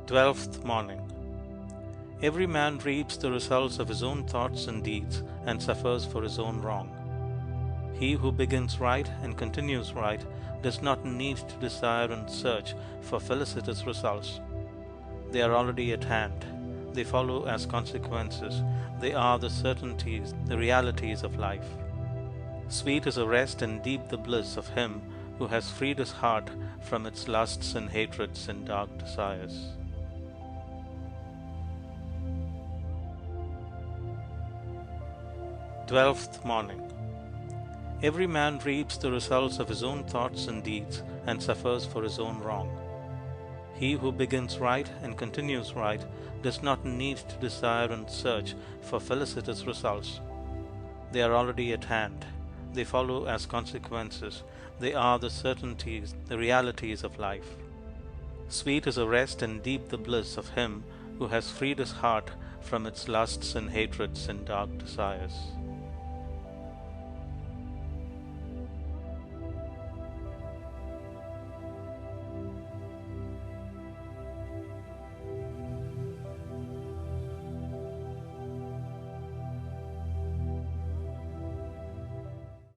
Twelfth morning. Every man reaps the results of his own thoughts and deeds and suffers for his own wrong. He who begins right and continues right does not need to desire and search for felicitous results. They are already at hand. They follow as consequences. They are the certainties, the realities of life. Sweet is the rest and deep the bliss of him who has freed his heart from its lusts and hatreds and dark desires. Twelfth morning. Every man reaps the results of his own thoughts and deeds and suffers for his own wrong. He who begins right and continues right does not need to desire and search for felicitous results. They are already at hand. They follow as consequences. They are the certainties, the realities of life. Sweet is the rest and deep the bliss of him who has freed his heart from its lusts and hatreds and dark desires.